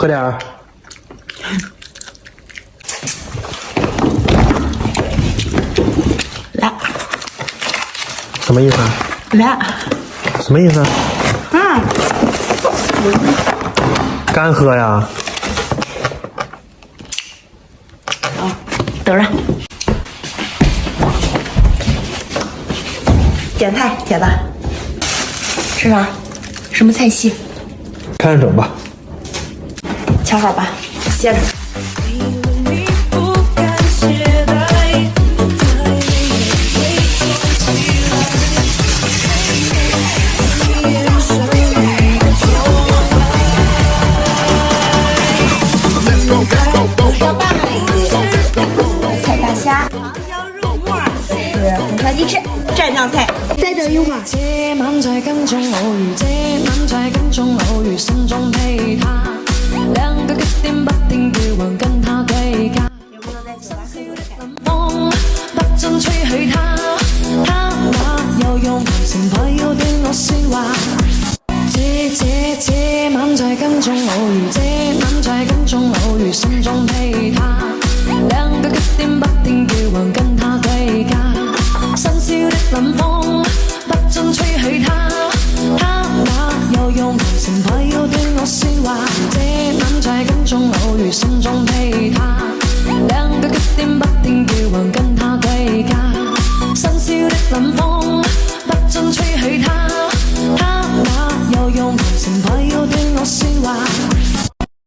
喝点儿。来，什么意思啊？来，什么意思啊？干喝呀？等着。点菜，姐子。吃啥？什么菜系？看着整吧。瞧好吧，歇着。菜大虾，糖椒肉末是红烧鸡翅，蘸酱菜。再等一会儿。這晚在跟蹤我如這晚在跟蹤我如心中被他兩個極點不停叫橫跟他對家。有沒有在酒吧喝過的感覺？風不准吹許他，他那又用男神牌要對我説話。這晚在跟蹤我如這晚在跟蹤我如心中被他兩個極點不停叫橫跟他對家。深宵的冷風。